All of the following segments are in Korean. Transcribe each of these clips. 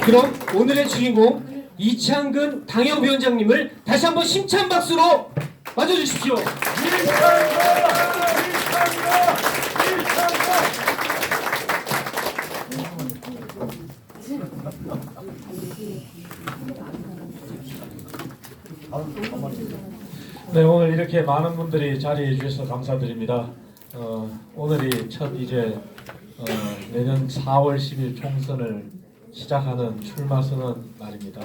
그럼 오늘의 주인공 이창근 당협위원장님을 다시 한번 심찬 박수로 맞아주십시오. 네, 오늘 이렇게 많은 분들이 자리해 주셔서 감사드립니다. 오늘이 첫 이제 내년 4월 10일 총선을 시작하는 출마 선언 날입니다.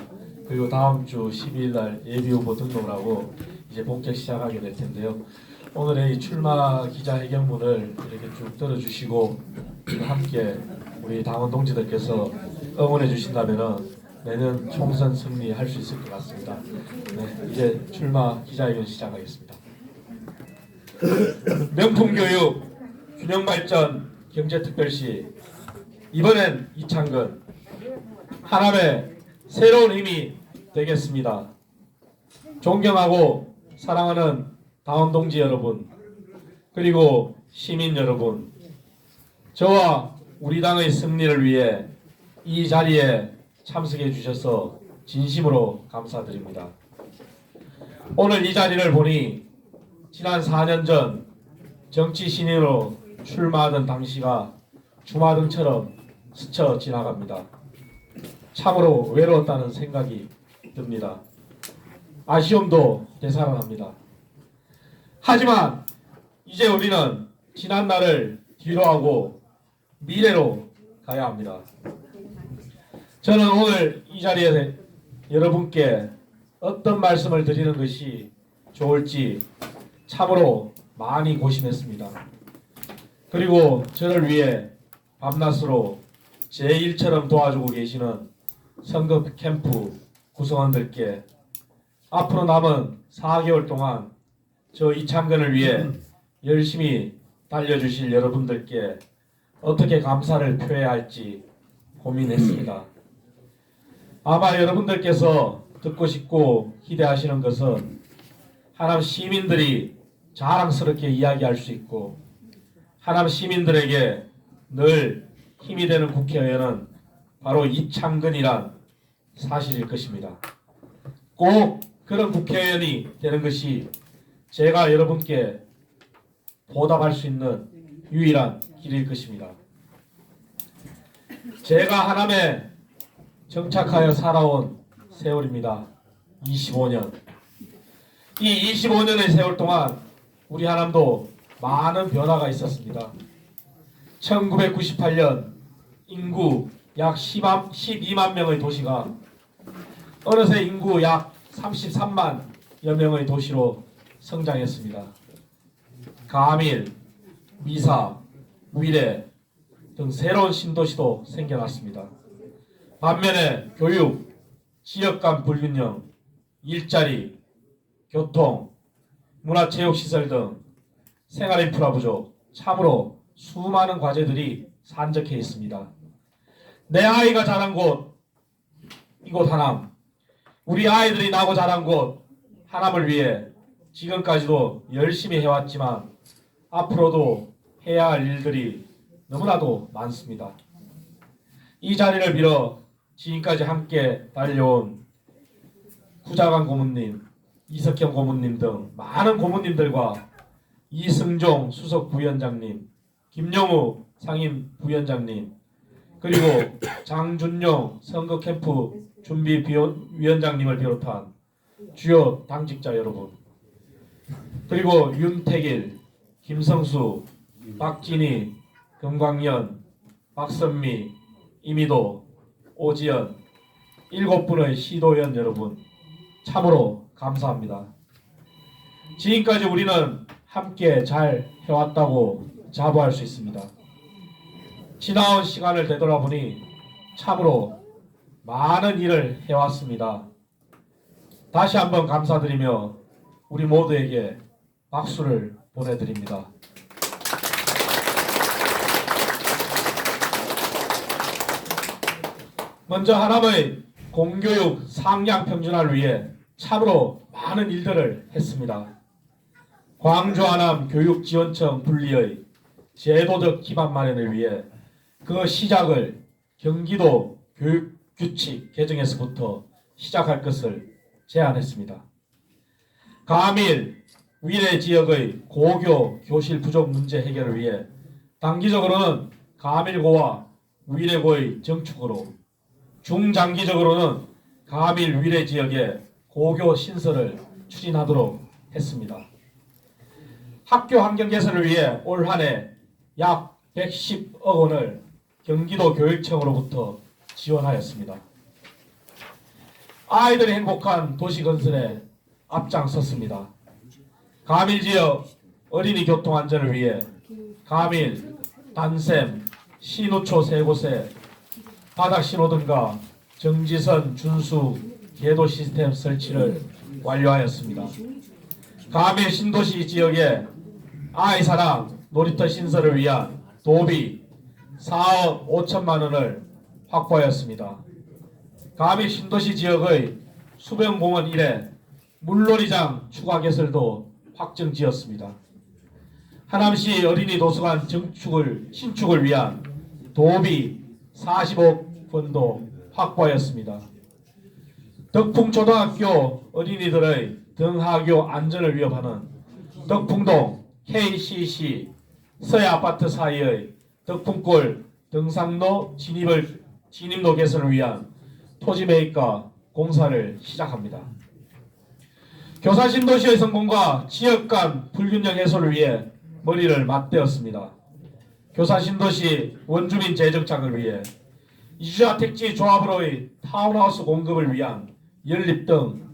그리고 다음 주 12일 날 예비후보 등록을 하고 이제 본격 시작하게 될 텐데요. 오늘의 이 출마 기자회견문을 이렇게 쭉 들어주시고 함께 우리 당원 동지들께서 응원해 주신다면은 내년 총선 승리할 수 있을 것 같습니다. 네, 이제 출마 기자회견 시작하겠습니다. 명품교육, 균형발전, 경제특별시, 이번엔 이창근, 하남의 새로운 힘이 되겠습니다. 존경하고 사랑하는 당원 동지 여러분, 그리고 시민 여러분, 저와 우리 당의 승리를 위해 이 자리에 참석해 주셔서 진심으로 감사드립니다. 오늘 이 자리를 보니 지난 4년 전 정치 신인으로 출마하던 당시가 주마등처럼 스쳐 지나갑니다. 참으로 외로웠다는 생각이 듭니다. 아쉬움도 되살아납니다. 하지만 이제 우리는 지난 날을 뒤로하고 미래로 가야 합니다. 저는 오늘 이 자리에서 여러분께 어떤 말씀을 드리는 것이 좋을지 참으로 많이 고심했습니다. 그리고 저를 위해 밤낮으로 제 일처럼 도와주고 계시는 선거 캠프 구성원들께 앞으로 남은 4개월 동안 저 이창근을 위해 열심히 달려주실 여러분들께 어떻게 감사를 표해야 할지 고민했습니다. 아마 여러분들께서 듣고 싶고 기대하시는 것은 하남 시민들이 자랑스럽게 이야기할 수 있고 하남 시민들에게 늘 힘이 되는 국회의원은 바로 이창근이란 사실일 것입니다. 꼭 그런 국회의원이 되는 것이 제가 여러분께 보답할 수 있는 유일한 길일 것입니다. 제가 하남에 정착하여 살아온 세월입니다. 25년. 이 25년의 세월 동안 우리 하남도 많은 변화가 있었습니다. 1998년 인구 약 12만 명의 도시가 어느새 인구 약 33만여 명의 도시로 성장했습니다. 가밀, 미사, 위례 등 새로운 신도시도 생겨났습니다. 반면에 교육, 지역 간 불균형, 일자리, 교통, 문화체육시설 등 생활인프라 부족, 참으로 수많은 과제들이 산적해 있습니다. 내 아이가 자란 곳, 이곳 하남, 우리 아이들이 나고 자란 곳 하남을 위해 지금까지도 열심히 해왔지만 앞으로도 해야 할 일들이 너무나도 많습니다. 이 자리를 빌어 지금까지 함께 달려온 구자관 고문님, 이석형 고문님 등 많은 고문님들과 이승종 수석 부위원장님, 김영우 상임 부위원장님, 그리고 장준용 선거 캠프 준비 위원장님을 비롯한 주요 당직자 여러분, 그리고 윤택일, 김성수, 박진희, 금광연, 박선미, 이미도, 오지연 7분의 시도위원 여러분, 참으로 감사합니다. 지금까지 우리는 함께 잘 해왔다고 자부할 수 있습니다. 지나온 시간을 되돌아보니 참으로 많은 일을 해왔습니다. 다시 한번 감사드리며 우리 모두에게 박수를 보내드립니다. 먼저 하남의 공교육 상향 평준화를 위해 참으로 많은 일들을 했습니다. 광주 하남 교육지원청 분리의 제도적 기반 마련을 위해 그 시작을 경기도 규칙 개정에서부터 시작할 것을 제안했습니다. 가밀 위례 지역의 고교 교실 부족 문제 해결을 위해 단기적으로는 가밀고와 위례고의 정축으로, 중장기적으로는 가밀 위례 지역의 고교 신설을 추진하도록 했습니다. 학교 환경 개선을 위해 올 한 해 약 110억 원을 경기도 교육청으로부터 지원하였습니다. 아이들이 행복한 도시 건설에 앞장섰습니다. 가밀 지역 어린이 교통 안전을 위해 가밀, 단샘, 신우초 세 곳에 바닥 신호등과 정지선 준수 계도 시스템 설치를 완료하였습니다. 가밀 신도시 지역에 아이사랑 놀이터 신설을 위한 도비 4억 5천만 원을 확보하였습니다. 가밀 신도시 지역의 수변공원 1에 물놀이장 추가 개설도 확정지었습니다. 하남시 어린이 도서관 신축을 위한 도비 40억 원도 확보하였습니다. 덕풍초등학교 어린이들의 등하교 안전을 위협하는 덕풍동 KCC 서해아파트 사이의 덕풍골 등산로 진입로 개선을 위한 토지 매입과 공사를 시작합니다. 교사 신도시의 성공과 지역 간 불균형 해소를 위해 머리를 맞대었습니다. 교사 신도시 원주민 재정착을 위해 이주자 택지 조합으로의 타운하우스 공급을 위한 연립 등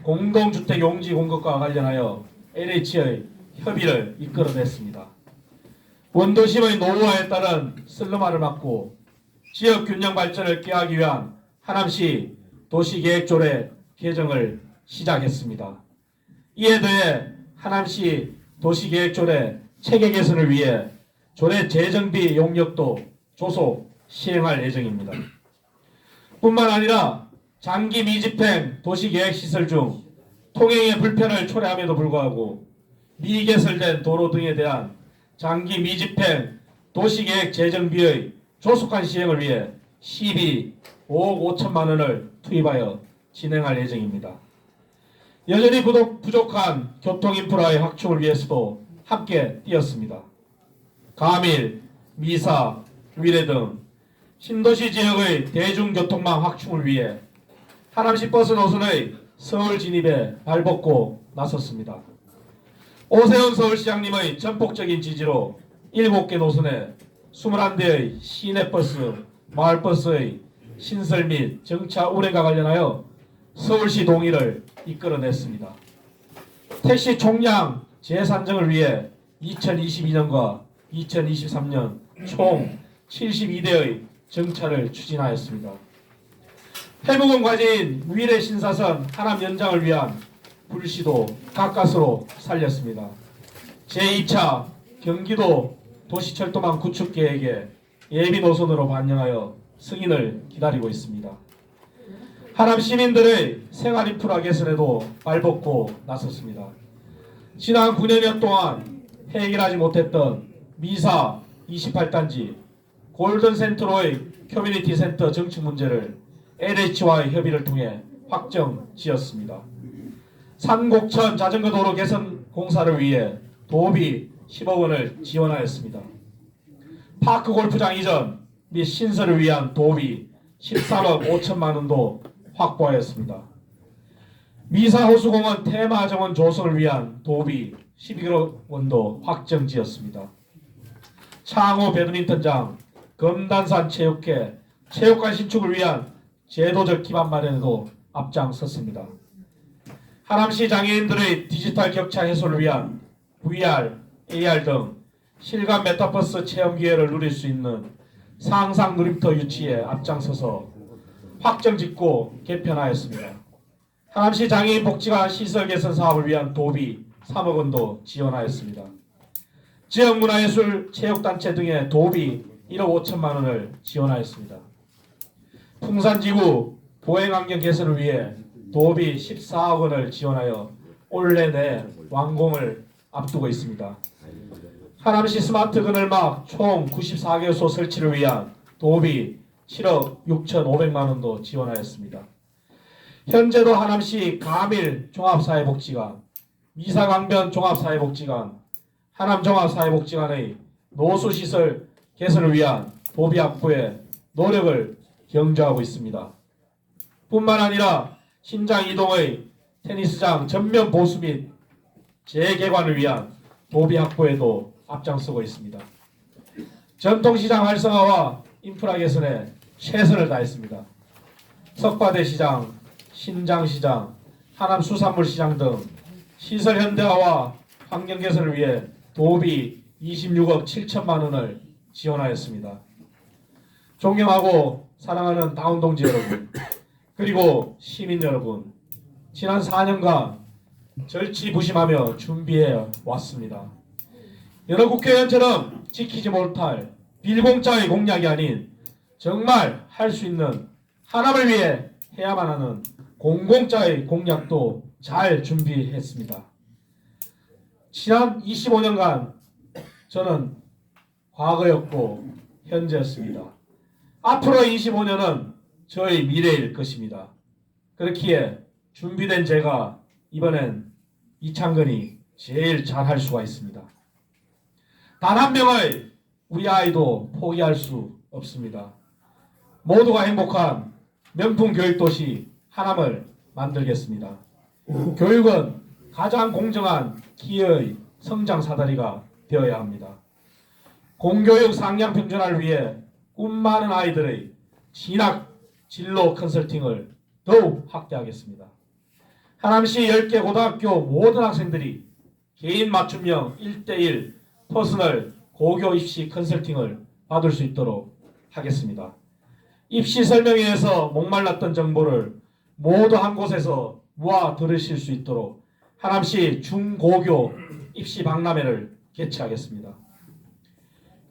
공동주택 용지 공급과 관련하여 LH의 협의를 이끌어냈습니다. 원도심의 노후화에 따른 슬럼화를 막고 지역 균형 발전을 꾀하기 위한 하남시 도시계획조례 개정을 시작했습니다. 이에 더해 하남시 도시계획조례 체계 개선을 위해 조례 재정비 용역도 조속 시행할 예정입니다. 뿐만 아니라 장기 미집행 도시계획시설 중 통행의 불편을 초래함에도 불구하고 미개설된 도로 등에 대한 장기 미집행 도시계획 재정비의 조속한 시행을 위해 시비 5억 5천만 원을 투입하여 진행할 예정입니다. 여전히 부족한 교통인프라의 확충을 위해서도 함께 뛰었습니다. 가밀, 미사, 위례 등 신도시 지역의 대중교통망 확충을 위해 하남시 버스 노선의 서울 진입에 발벗고 나섰습니다. 오세훈 서울시장님의 전폭적인 지지로 7개 노선에 21대의 시내버스, 마을버스의 신설 및 정차 운행과 관련하여 서울시 동의를 이끌어냈습니다. 택시 총량 재산정을 위해 2022년과 2023년 총 72대의 정차를 추진하였습니다. 해묵은 과제인 위례 신사선 하남 연장을 위한 불시도 가까스로 살렸습니다. 제2차 경기도 도시철도망 구축 계획에 예비 노선으로 반영하여 승인을 기다리고 있습니다. 하남 시민들의 생활 인프라 개선에도 발벗고 나섰습니다. 지난 9년여 동안 해결하지 못했던 미사 28단지 골든센트로의 커뮤니티 센터 정축 문제를 LH와의 협의를 통해 확정 지었습니다. 산곡천 자전거 도로 개선 공사를 위해 도비 10억 원을 지원하였습니다. 파크 골프장 이전 및 신설을 위한 도비 13억 5천만 원도 확보하였습니다. 미사호수공원 테마정원 조성을 위한 도비 11억 원도 확정지었습니다. 창호 배드민턴장, 검단산 체육회, 체육관 신축을 위한 제도적 기반 마련에도 앞장섰습니다. 하남시 장애인들의 디지털 격차 해소를 위한 VR, AR 등 실감 메타버스 체험 기회를 누릴 수 있는 상상 놀이터 유치에 앞장서서 확정짓고 개편하였습니다. 하남시 장애인 복지관 시설 개선 사업을 위한 도비 3억 원도 지원하였습니다. 지역문화예술 체육단체 등의 도비 1억 5천만 원을 지원하였습니다. 풍산지구 보행환경 개선을 위해 도비 14억 원을 지원하여 올해 내 완공을 앞두고 있습니다. 하남시 스마트 그늘막 총 94개소 설치를 위한 도비 7억 6,500만 원도 지원하였습니다. 현재도 하남시 가밀 종합사회복지관, 미사강변 종합사회복지관, 하남 종합사회복지관의 노수시설 개선을 위한 도비 확보에 노력을 경주하고 있습니다. 뿐만 아니라 신장 이동의 테니스장 전면 보수 및 재개관을 위한 도비 확보에도 앞장서고 있습니다. 전통시장 활성화와 인프라 개선에 최선을 다했습니다. 석파대시장, 신장시장, 하남수산물시장 등 시설 현대화와 환경 개선을 위해 도비 26억 7천만 원을 지원하였습니다. 존경하고 사랑하는 다운동지 여러분, 그리고 시민 여러분, 지난 4년간 절치부심하며 준비해 왔습니다. 여러 국회의원처럼 지키지 못할 빌공짜의 공약이 아닌 정말 할 수 있는 하남을 위해 해야만 하는 공공짜의 공약도 잘 준비했습니다. 지난 25년간 저는 과거였고 현재였습니다. 앞으로의 25년은 저의 미래일 것입니다. 그렇기에 준비된 제가 이번엔 이창근이 제일 잘할 수가 있습니다. 단 한 명의 우리 아이도 포기할 수 없습니다. 모두가 행복한 명품 교육도시 하남을 만들겠습니다. 교육은 가장 공정한 기회의 성장 사다리가 되어야 합니다. 공교육 상향 평준화를 위해 꿈 많은 아이들의 진학 진로 컨설팅을 더욱 확대하겠습니다. 하남시 10개 고등학교 모든 학생들이 개인 맞춤형 1:1 퍼스널 고교 입시 컨설팅을 받을 수 있도록 하겠습니다. 입시 설명회에서 목말랐던 정보를 모두 한 곳에서 모아 들으실 수 있도록 하남시 중고교 입시 박람회를 개최하겠습니다.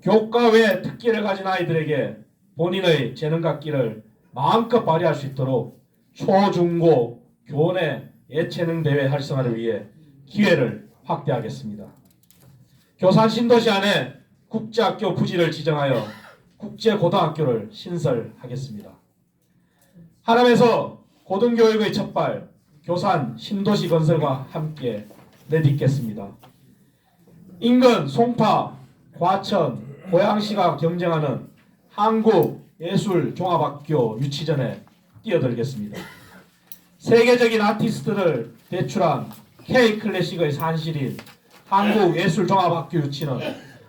교과 외 특기를 가진 아이들에게 본인의 재능각기를 마음껏 발휘할 수 있도록 초, 중, 고 교내 예체능 대회 활성화를 위해 기회를 확대하겠습니다. 교산 신도시 안에 국제학교 부지를 지정하여 국제고등학교를 신설하겠습니다. 하남에서 고등교육의 첫발 교산 신도시 건설과 함께 내딛겠습니다. 인근 송파, 과천, 고양시가 경쟁하는 한국예술종합학교 유치전에 뛰어들겠습니다. 세계적인 아티스트를 배출한 K클래식의 산실인 한국예술종합학교 유치는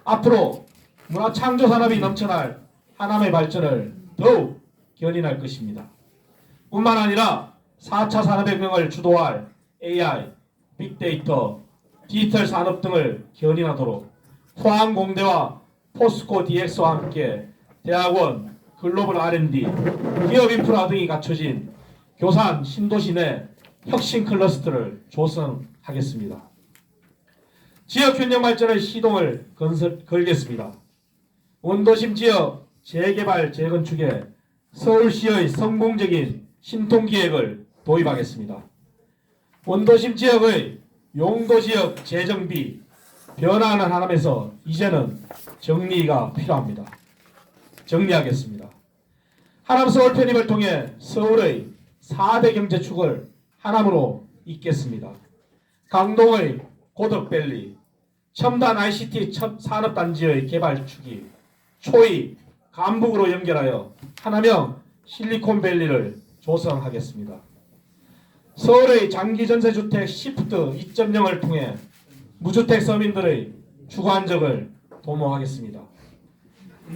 앞으로 문화창조산업이 넘쳐날 하남의 발전을 더욱 견인할 것입니다. 뿐만 아니라 4차 산업혁명을 주도할 AI, 빅데이터, 디지털 산업 등을 견인하도록 포항공대와 포스코 DX와 함께 대학원, 글로벌 R&D, 기업 인프라 등이 갖춰진 교산 신도시 내 혁신 클러스터를 조성하겠습니다. 지역 균형 발전의 시동을 걸겠습니다. 원도심 지역 재개발 재건축에 서울시의 성공적인 신통기획을 도입하겠습니다. 원도심 지역의 용도지역 재정비, 변화하는 하남에서 이제는 정리가 필요합니다. 정리하겠습니다. 하남 서울 편입을 통해 서울의 4대 경제축을 하남으로 잇겠습니다. 강동의 고덕밸리, 첨단 ICT 산업단지의 개발축이 초이, 간북으로 연결하여 하남형 실리콘밸리를 조성하겠습니다. 서울의 장기전세주택 시프트 2.0을 통해 무주택 서민들의 주거 안정을 도모하겠습니다.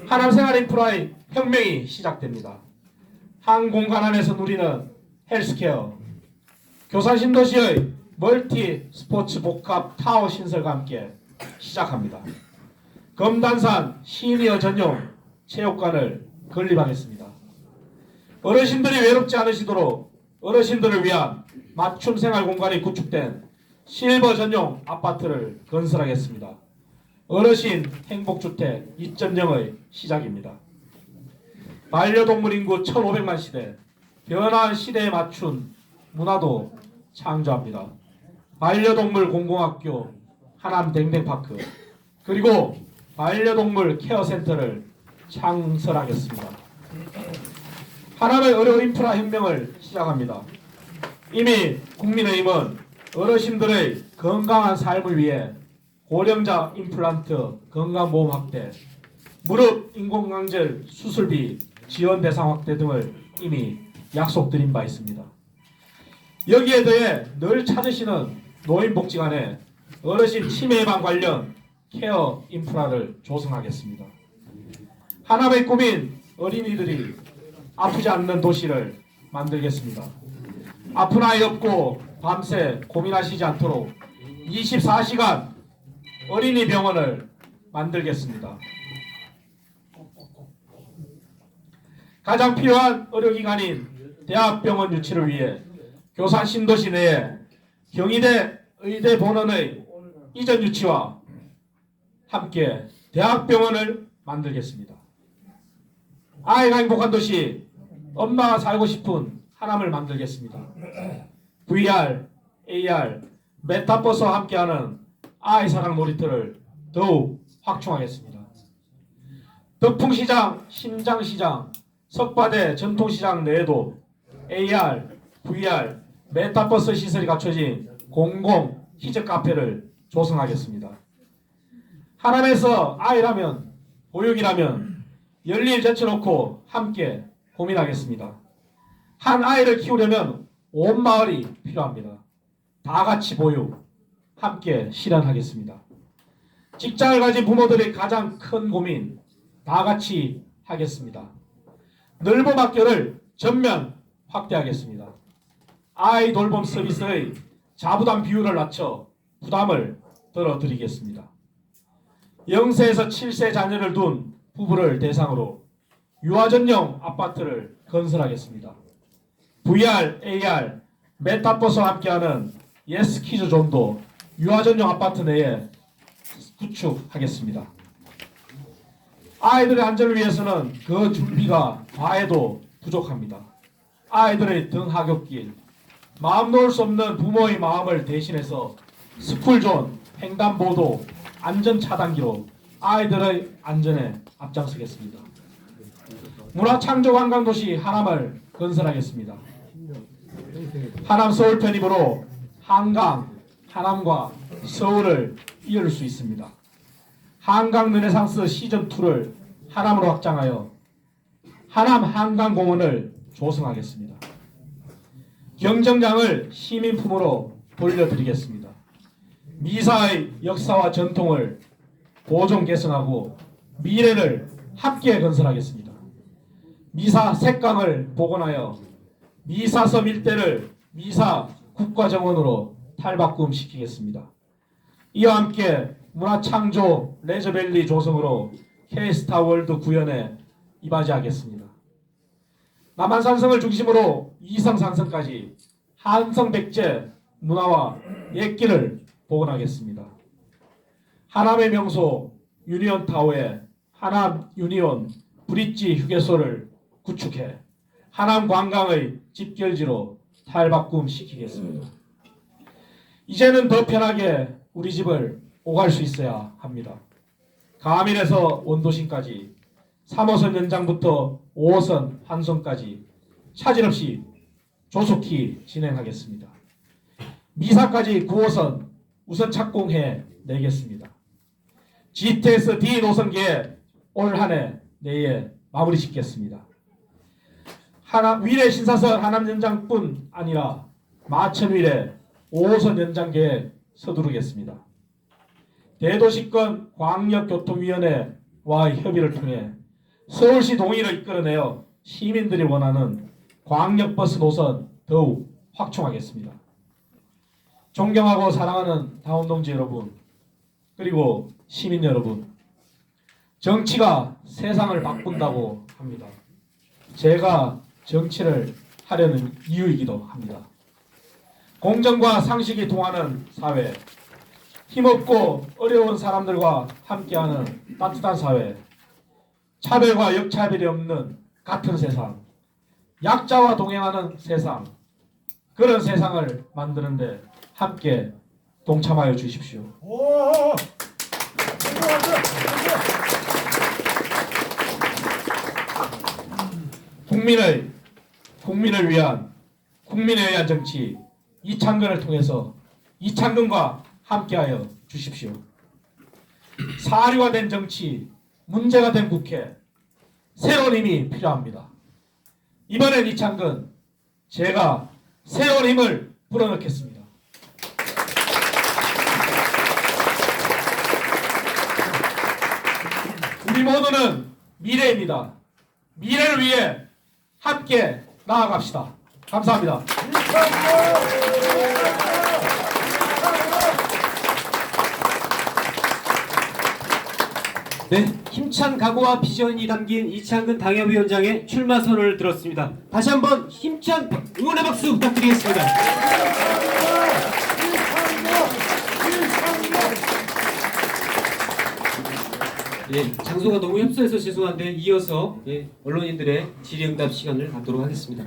하남 생활인프라의 혁명이 시작됩니다. 한 공간 안에서 누리는 헬스케어, 교산 신도시의 멀티 스포츠 복합 타워 신설과 함께 시작합니다. 검단산 시니어 전용 체육관을 건립하겠습니다. 어르신들이 외롭지 않으시도록 어르신들을 위한 맞춤 생활 공간이 구축된 실버 전용 아파트를 건설하겠습니다. 어르신 행복주택 2.0의 시작입니다. 반려동물 인구 1,500만 시대, 변화한 시대에 맞춘 문화도 창조합니다. 반려동물 공공학교, 하남 댕댕파크, 그리고 반려동물 케어센터를 창설하겠습니다. 하나의 의료 인프라 혁명을 시작합니다. 이미 국민의힘은 어르신들의 건강한 삶을 위해 고령자 임플란트 건강보험 확대, 무릎 인공관절 수술비 지원 대상 확대 등을 이미 약속드린 바 있습니다. 여기에 더해 늘 찾으시는 노인복지관에 어르신 치매 예방 관련 케어 인프라를 조성하겠습니다. 하나의 꿈인 어린이들이 아프지 않는 도시를 만들겠습니다. 아픈 아이 없고 밤새 고민하시지 않도록 24시간 어린이 병원을 만들겠습니다. 가장 필요한 의료기관인 대학병원 유치를 위해 교산 신도시 내에 경희대 의대 본원의 이전 유치와 함께 대학병원을 만들겠습니다. 아이가 행복한 도시, 엄마가 살고 싶은 하남을 만들겠습니다. VR, AR, 메타버스와 함께하는 아이 사랑 놀이터를 더욱 확충하겠습니다. 덕풍시장, 신장시장, 석바대 전통시장 내에도 AR, VR, 메타버스 시설이 갖춰진 공공 희적 카페를 조성하겠습니다. 하남에서 아이라면, 보육이라면 열일 제쳐놓고 함께 고민하겠습니다. 한 아이를 키우려면 온 마을이 필요합니다. 다 같이 보육, 함께 실현하겠습니다. 직장을 가진 부모들의 가장 큰 고민, 다 같이 하겠습니다. 늘봄 학교를 전면 확대하겠습니다. 아이 돌봄 서비스의 자부담 비율을 낮춰 부담을 덜어드리겠습니다. 0세에서 7세 자녀를 둔 부부를 대상으로 유아 전용 아파트를 건설하겠습니다. VR, AR, 메타버스와 함께하는 예스키즈 존도 유아 전용 아파트 내에 구축하겠습니다. 아이들의 안전을 위해서는 그 준비가 과해도 부족합니다. 아이들의 등하굣길, 마음 놓을 수 없는 부모의 마음을 대신해서 스쿨존, 횡단보도, 안전차단기로 아이들의 안전에 앞장서겠습니다. 문화창조관광도시 하남을 건설하겠습니다. 하남 서울 편입으로 한강, 하남과 서울을 이을 수 있습니다. 한강 르네상스 시즌2를 하남으로 확장하여 하남 한강공원을 조성하겠습니다. 경정장을 시민품으로 돌려드리겠습니다. 미사의 역사와 전통을 보존 개선하고 미래를 함께 건설하겠습니다. 미사 색강을 복원하여 미사섬 일대를 미사 국가정원으로 탈바꿈시키겠습니다. 이와 함께 문화창조 레저밸리 조성으로 K스타월드 구현에 이바지하겠습니다. 남한산성을 중심으로 이성산성까지 한성백제 문화와 옛길을 복원하겠습니다. 하남의 명소 유니온타워에 하남 유니온 브릿지 휴게소를 구축해 하남 관광의 집결지로 탈바꿈시키겠습니다. 이제는 더 편하게 우리 집을 오갈 수 있어야 합니다. 가밀에서 원도심까지 3호선 연장부터 5호선 환송까지 차질 없이 조속히 진행하겠습니다. 미사까지 9호선 우선 착공해 내겠습니다. GTX D 노선계에 올 한해 내에 마무리 짓겠습니다. 위례 신사선 하남 연장뿐 아니라 마천 위례 5호선 연장 계획 서두르겠습니다. 대도시권 광역교통위원회와의 협의를 통해 서울시 동의를 이끌어내어 시민들이 원하는 광역버스 노선 더욱 확충하겠습니다. 존경하고 사랑하는 다운동지 여러분, 그리고 시민 여러분, 정치가 세상을 바꾼다고 합니다. 제가 정치를 하려는 이유이기도 합니다. 공정과 상식이 통하는 사회, 힘없고 어려운 사람들과 함께하는 따뜻한 사회, 차별과 역차별이 없는 같은 세상, 약자와 동행하는 세상, 그런 세상을 만드는데 함께 동참하여 주십시오. 국민을 위한 정치 이창근을 통해서 이창근과 함께하여 주십시오. 사료화된 정치, 문제가 된 국회, 새로운 힘이 필요합니다. 이번엔 이창근, 제가 새로운 힘을 불어넣겠습니다. 우리 모두는 미래입니다. 미래를 위해 함께 나아갑시다. 감사합니다. 네, 힘찬 각오와 비전이 담긴 이창근 당협위원장의 출마 선언을 들었습니다. 다시 한번 힘찬 응원의 박수 부탁드리겠습니다. 예, 장소가 너무 협소해서 죄송한데 이어서 언론인들의 질의응답 시간을 갖도록 하겠습니다.